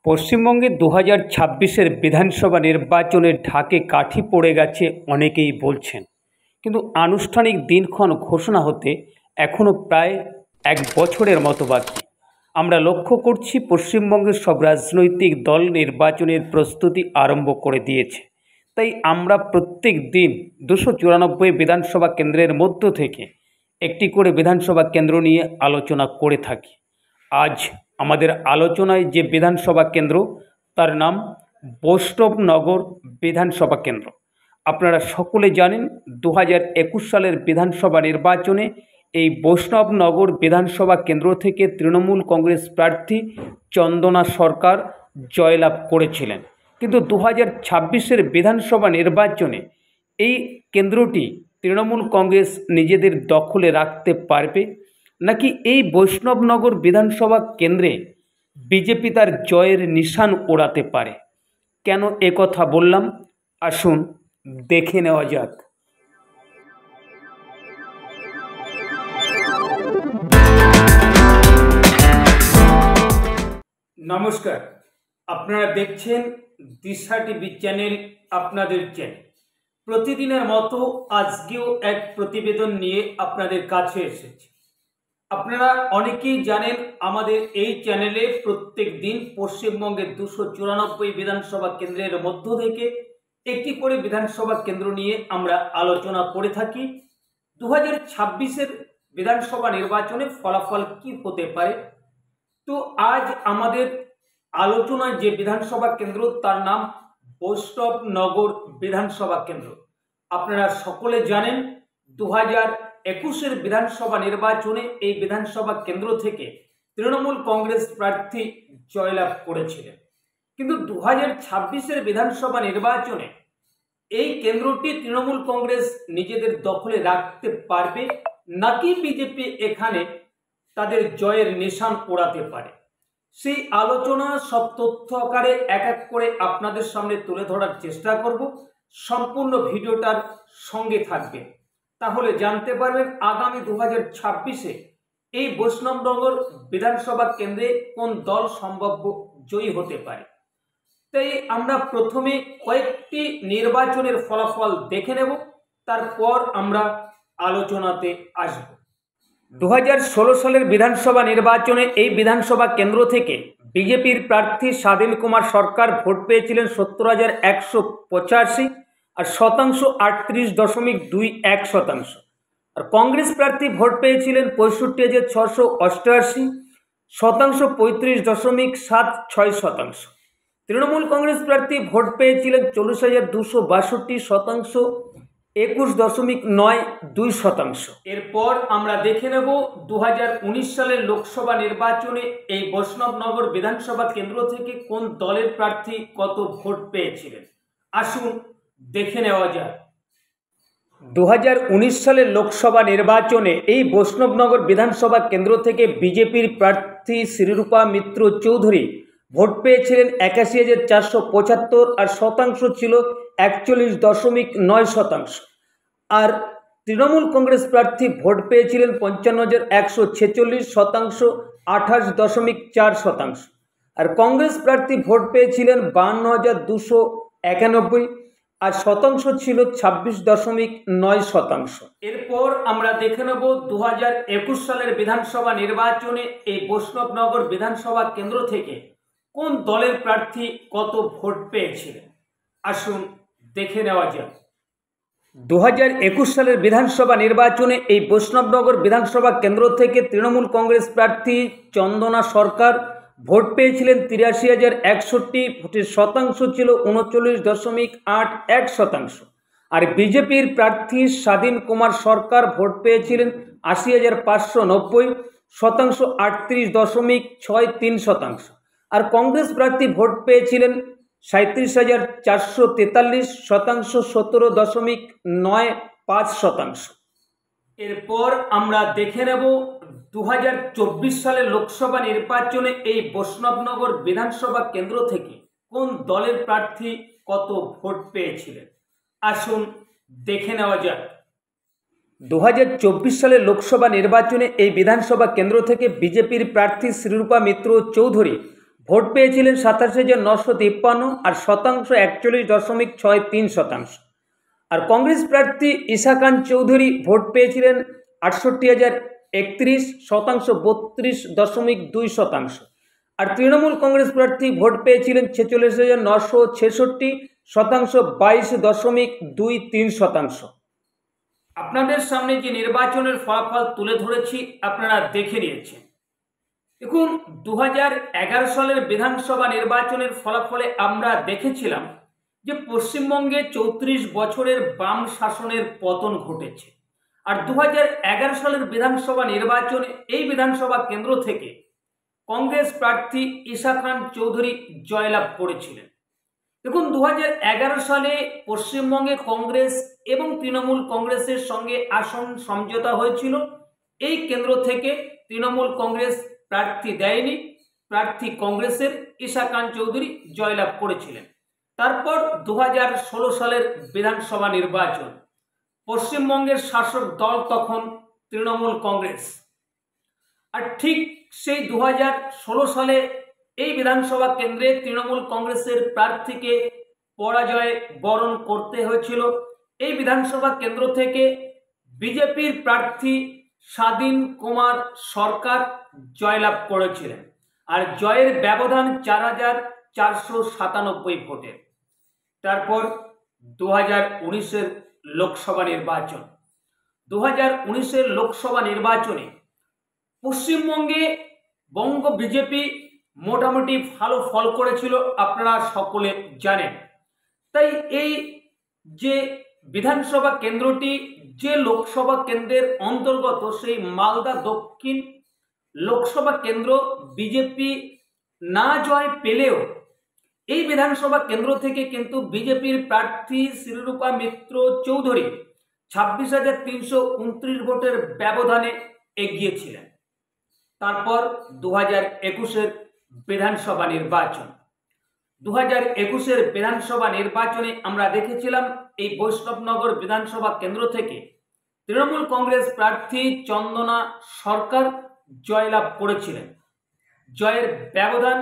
পশ্চিমবঙ্গে 2026-এর বিধানসভা নির্বাচনের ঢাকে কাঠি পড়ে গেছে অনেকেই বলছেন, কিন্তু আনুষ্ঠানিক দিনক্ষণ ঘোষণা হতে এখনও প্রায় এক বছরের মতো বাকি। আমরা লক্ষ্য করছি পশ্চিমবঙ্গের সব রাজনৈতিক দল নির্বাচনের প্রস্তুতি আরম্ভ করে দিয়েছে। তাই আমরা প্রত্যেক দিন 294 বিধানসভা কেন্দ্রের মধ্য থেকে একটি করে বিধানসভা কেন্দ্র নিয়ে আলোচনা করে থাকি। আজ আমাদের আলোচনায় যে বিধানসভা কেন্দ্র, তার নাম বৈষ্ণবনগর বিধানসভা কেন্দ্র। আপনারা সকলে জানেন 2021 সালের বিধানসভা নির্বাচনে এই বৈষ্ণবনগর বিধানসভা কেন্দ্র থেকে তৃণমূল কংগ্রেস প্রার্থী চন্দনা সরকার জয়লাভ করেছিলেন। কিন্তু 2026-এর বিধানসভা নির্বাচনে এই কেন্দ্রটি তৃণমূল কংগ্রেস নিজেদের দখলে রাখতে পারবে, নাকি এই বৈষ্ণবনগর বিধানসভা কেন্দ্রে বিজেপি তার জয়ের নিশান ওড়াতে পারে? কেন একথা বললাম, আসুন দেখে নেওয়া যাক। নমস্কার, আপনারা দেখছেন দিশা টিভি চ্যানেল, আপনাদের চ্যানেল। প্রতিদিনের মতো আজকেও এক প্রতিবেদন নিয়ে আপনাদের কাছে এসেছি। আপনারা অনেকেই জানেন আমাদের এই চ্যানেলে প্রত্যেক দিন পশ্চিমবঙ্গের 294 বিধানসভা কেন্দ্রের মধ্য থেকে একটি করে বিধানসভা কেন্দ্র নিয়ে আমরা আলোচনা করে থাকি। 2026-এর বিধানসভা নির্বাচনে ফলাফল কি হতে পারে। তো আজ আমাদের আলোচনায় যে বিধানসভা কেন্দ্র, তার নাম বৈষ্ণবনগর বিধানসভা কেন্দ্র। আপনারা সকলে জানেন 2021-এর বিধানসভা নির্বাচনে এই বিধানসভা কেন্দ্র থেকে তৃণমূল কংগ্রেস প্রার্থী জয়লাভ করেছিলেন। কিন্তু 2026-এর বিধানসভা নির্বাচনে এই কেন্দ্রটি তৃণমূল কংগ্রেস নিজেদের দখলে রাখতে পারবে, নাকি বিজেপি এখানে তাদের জয়ের নিশান ওড়াতে পারে। সেই আলোচনা সব তথ্য আকারে এক এক করে আপনাদের সামনে তুলে ধরার চেষ্টা করব। সম্পূর্ণ ভিডিওটার সঙ্গে থাকবেন, তাহলে জানতে পারবেন আগামী 2026-এ এই বৈষ্ণবনগর বিধানসভা কেন্দ্রে কোন দল সম্ভাব্য জয়ী হতে পারে। তাই আমরা প্রথমে কয়েকটি নির্বাচনের ফলাফল দেখে নেব, তারপর আমরা আলোচনাতে আসব। 2016 সালের বিধানসভা নির্বাচনে এই বিধানসভা কেন্দ্র থেকে বিজেপির প্রার্থী স্বাধীন কুমার সরকার ভোট পেয়েছিলেন 70,185 আর শতাংশ 38.21%। আর কংগ্রেস প্রার্থী ভোট পেয়েছিলেন 65,688, শতাংশ 35.76%। তৃণমূল কংগ্রেস প্রার্থী ভোট পেয়েছিলেন 40,262, শতাংশ 21.92%। এরপর আমরা দেখে নেব 2019 সালের লোকসভা নির্বাচনে এই বৈষ্ণবনগর বিধানসভা কেন্দ্র থেকে কোন দলের প্রার্থী কত ভোট পেয়েছিলেন। আসুন দেখে নেওয়া যাক। 2019 সালের লোকসভা নির্বাচনে এই বৈষ্ণবনগর বিধানসভা কেন্দ্র থেকে বিজেপির প্রার্থী শ্রীরূপা মিত্র চৌধুরী ভোট পেয়েছিলেন 81,475 আর শতাংশ ছিল 41.9%। আর তৃণমূল কংগ্রেস প্রার্থী ভোট পেয়েছিলেন 55,146, শতাংশ 28.4%। আর কংগ্রেস প্রার্থী ভোট পেয়েছিলেন 52,291 আর শতাংশ ছিল 26.9%। এরপর আমরা দেখে নেব 2021 সালের বিধানসভা নির্বাচনে এই বৈষ্ণবনগর বিধানসভা কেন্দ্র থেকে কোন দলের প্রার্থী কত ভোট পেয়েছিলেন। আসুন দেখে নেওয়া যাক। 2021 সালের বিধানসভা নির্বাচনে এই বৈষ্ণবনগর বিধানসভা কেন্দ্র থেকে তৃণমূল কংগ্রেস প্রার্থী চন্দনা সরকার ভোট পেয়েছিলেন 83,061, ভোটের শতাংশ ছিল 39.81%। আর বিজেপির প্রার্থী স্বাধীন কুমার সরকার ভোট পেয়েছিলেন 80,590, শতাংশ 38.63%। আর কংগ্রেস প্রার্থী ভোট পেয়েছিলেন 37,443, শতাংশ 17.95%। এরপর আমরা দেখে নেব 2024 সালের লোকসভা নির্বাচনে এই বৈষ্ণবনগর বিধানসভা কেন্দ্র থেকে কোন দলের প্রার্থী কত ভোট পেয়েছিলেন। আসুন দেখে নেওয়া যাক। 2024 সালের লোকসভা নির্বাচনে এই বিধানসভা কেন্দ্র থেকে বিজেপির প্রার্থী শ্রীরূপা মিত্র চৌধুরী ভোট পেয়েছিলেন 27,953 আর শতাংশ 41.63%। আর কংগ্রেস প্রার্থী ঈশা খান চৌধুরী ভোট পেয়েছিলেন 68,031, শতাংশ 32.2%। আর তৃণমূল কংগ্রেস প্রার্থী ভোট পেয়েছিলেন 46,966, শতাংশ 22.23%। আপনাদের সামনে যে নির্বাচনের ফলাফল তুলে ধরেছি আপনারা দেখে নিয়েছেন। দেখুন, 2011 সালের বিধানসভা নির্বাচনের ফলাফলে আমরা দেখেছিলাম যে পশ্চিমবঙ্গে 34 বছরের বাম শাসনের পতন ঘটেছে। আর 2011 সালের বিধানসভা নির্বাচনে এই বিধানসভা কেন্দ্র থেকে কংগ্রেস প্রার্থী ঈশা খান চৌধুরী জয়লাভ করেছিলেন। দেখুন, 2011 সালে পশ্চিমবঙ্গে কংগ্রেস এবং তৃণমূল কংগ্রেসের সঙ্গে আসন সমঝোতা হয়েছিল। এই কেন্দ্র থেকে তৃণমূল কংগ্রেস প্রার্থী দেয়নি, প্রার্থী কংগ্রেসের ঈশা খান চৌধুরী জয়লাভ করেছিলেন। তারপর 2016 সালের বিধানসভা নির্বাচন, পশ্চিমবঙ্গের শাসক দল তখন তৃণমূল কংগ্রেস। আর ঠিক সেই 2016 সালে এই বিধানসভা কেন্দ্রে তৃণমূল কংগ্রেসের প্রার্থীকে পরাজয় বরণ করতে হয়েছিল। এই বিধানসভা কেন্দ্র থেকে বিজেপির প্রার্থী স্বাধীন কুমার সরকার জয়লাভ করেছিলেন। আর জয়ের ব্যবধান 4,497 ভোটের। তারপর 2019-এর লোকসভা নির্বাচন। 2019-এর লোকসভা নির্বাচনে পশ্চিমবঙ্গে বঙ্গ বিজেপি মোটামুটি ভালো ফল করেছিল, আপনারা সকলে জানেন। তাই এই যে বিধানসভা কেন্দ্রটি যে লোকসভা কেন্দ্রের অন্তর্গত, সেই মালদা দক্ষিণ লোকসভা কেন্দ্র বিজেপি না জয় পেলেও এই বিধানসভা কেন্দ্র থেকে কিন্তু বিজেপির প্রার্থী শ্রীরূপা মিত্র চৌধুরী 26,329 ভোটের ব্যবধানে এগিয়েছিলেন। তারপর 2021-এর বিধানসভা নির্বাচন। 2021-এর বিধানসভা নির্বাচনে আমরা দেখেছিলাম এই বৈষ্ণবনগর বিধানসভা কেন্দ্র থেকে তৃণমূল কংগ্রেস প্রার্থী চন্দনা সরকার জয়লাভ করেছিলেন। জয়ের ব্যবধান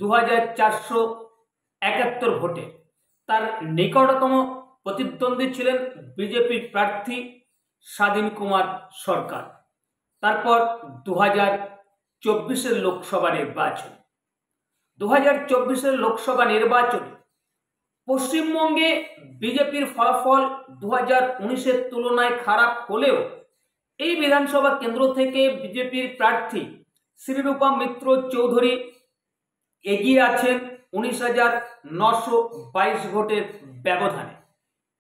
2,471 ভোটে। তার নিকটতম প্রতিদ্বন্দ্বী ছিলেন বিজেপির প্রার্থী স্বাধীন কুমার সরকার। তারপর 2024-এর লোকসভা নির্বাচন। 2024-এর লোকসভা নির্বাচনে পশ্চিমবঙ্গে বিজেপির ফলাফল 2019-এর তুলনায় খারাপ হলেও এই বিধানসভা কেন্দ্র থেকে বিজেপির প্রার্থী শ্রীরূপা মিত্র চৌধুরী এগিয়ে আছেন 19,922 ভোটের ব্যবধানে।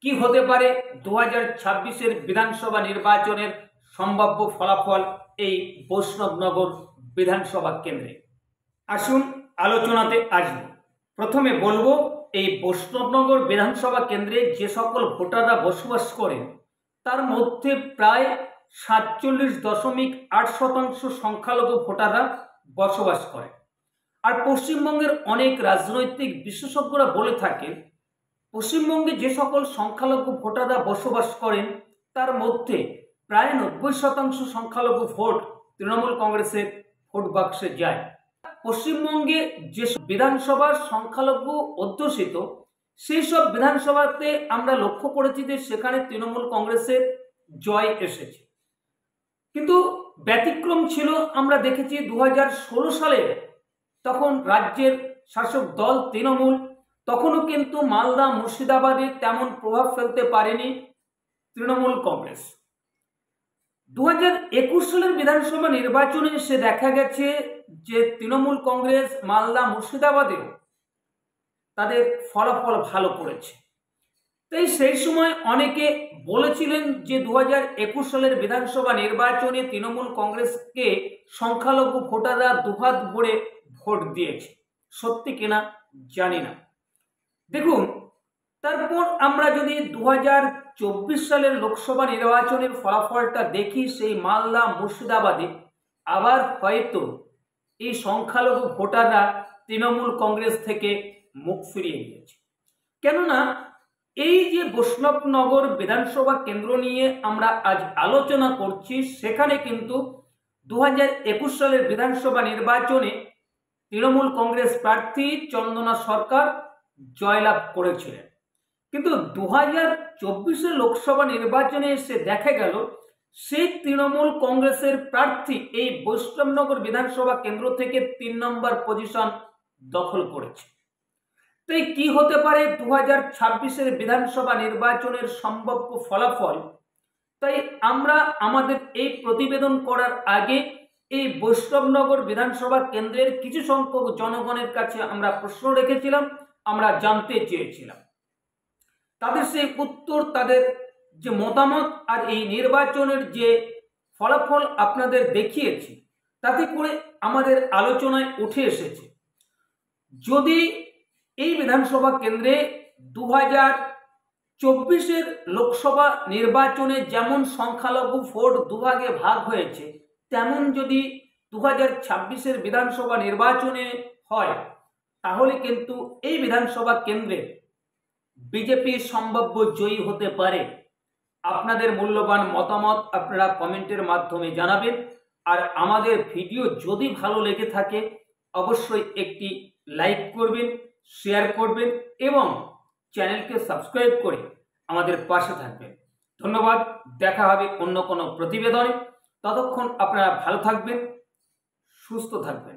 কি হতে পারে 2026-এর বিধানসভা নির্বাচনের সম্ভাব্য ফলাফল এই বৈষ্ণবনগর বিধানসভা কেন্দ্রে? আসুন আলোচনাতে আসব। প্রথমে বলবো, এই বৈষ্ণবনগর বিধানসভা কেন্দ্রে যে সকল ভোটাররা বসবাস করেন তার মধ্যে প্রায় 47.8% সংখ্যালঘু ভোটাররা বসবাস করে। আর পশ্চিমবঙ্গের অনেক রাজনৈতিক বিশেষজ্ঞরা বলে থাকেন পশ্চিমবঙ্গে যে সকল সংখ্যালঘু ভোটাররা বসবাস করেন তার মধ্যে প্রায় 90% সংখ্যালঘু ভোট তৃণমূল কংগ্রেসের ভোট বাক্সে যায়। পশ্চিমবঙ্গে যে বিধানসভার সংখ্যালঘু অধ্যুষিত সেই সব বিধানসভাতে আমরা লক্ষ্য করেছি যে সেখানে তৃণমূল কংগ্রেসের জয় এসেছে। কিন্তু ব্যতিক্রম ছিল, আমরা দেখেছি 2016 সালে তখন রাজ্যের শাসক দল তৃণমূল, তখনও কিন্তু মালদা মুর্শিদাবাদে তেমন প্রভাব ফেলতে পারেনি তৃণমূল কংগ্রেস। 2021 সালের বিধানসভা নির্বাচনে এসে দেখা গেছে যে তৃণমূল কংগ্রেস মালদা মুর্শিদাবাদেও তাদের ফলাফল ভালো করেছে। তাই সেই সময় অনেকে বলেছিলেন যে 2021 সালের বিধানসভা নির্বাচনে তৃণমূল কংগ্রেসকে সংখ্যালঘু ভোটাররা দুহাত ভরে ভোট দিয়েছে। সত্যি কিনা জানি না। দেখুন, তারপর আমরা যদি 2024 সালের লোকসভা নির্বাচনের ফলাফলটা দেখি, সেই মালদা মুর্শিদাবাদে আবার হয়তো এই সংখ্যালঘু ভোটাররা তৃণমূল কংগ্রেস থেকে মুখ ফিরিয়ে নিয়েছে। কেননা এই যে বৈষ্ণবনগর বিধানসভা কেন্দ্র নিয়ে আমরা আজ আলোচনা করছি, সেখানে কিন্তু 2021 সালের বিধানসভা নির্বাচনে তৃণমূল কংগ্রেস প্রার্থী চন্দনা সরকার জয়লাভ করেছিলেন। কিন্তু 2024 লোকসভা নির্বাচনে এসে দেখা গেল সেই তৃণমূল কংগ্রেসের প্রার্থী এই বৈষ্ণবনগর বিধানসভা কেন্দ্র থেকে 3 নম্বর পজিশন দখল করেছে। তাই কি হতে পারে 2026 বিধানসভা নির্বাচনের সম্ভাব্য ফলাফল? তাই আমরা আমাদের এই প্রতিবেদন করার আগে এই বৈষ্ণবনগর বিধানসভা কেন্দ্রের কিছু সংখ্যক জনগণের কাছে আমরা প্রশ্ন রেখেছিলাম, আমরা জানতে চেয়েছিলাম তাদের সেই উত্তর, তাদের যে মতামত আর এই নির্বাচনের যে ফলাফল আপনাদের দেখিয়েছি তাতে করে আমাদের আলোচনায় উঠে এসেছে যদি এই বিধানসভা কেন্দ্রে 2024 লোকসভা নির্বাচনে যেমন সংখ্যালঘু ভোট দুভাগে ভাগ হয়েছে তেমন যদি 2026 বিধানসভা নির্বাচনে হয় তাহলে কিন্তু এই বিধানসভা কেন্দ্রে বিজেপি সম্ভাব্য জয়ী হতে পারে। আপনাদের মূল্যবান মতামত আপনারা কমেন্টের মাধ্যমে জানাবেন। আর আমাদের ভিডিও যদি ভালো লেগে থাকে অবশ্যই একটি লাইক করবেন, শেয়ার করবেন এবং চ্যানেলকে সাবস্ক্রাইব করে আমাদের পাশে থাকবেন। ধন্যবাদ। দেখা হবে অন্য কোনো প্রতিবেদনে। ততক্ষণ আপনারা ভালো থাকবেন, সুস্থ থাকবেন।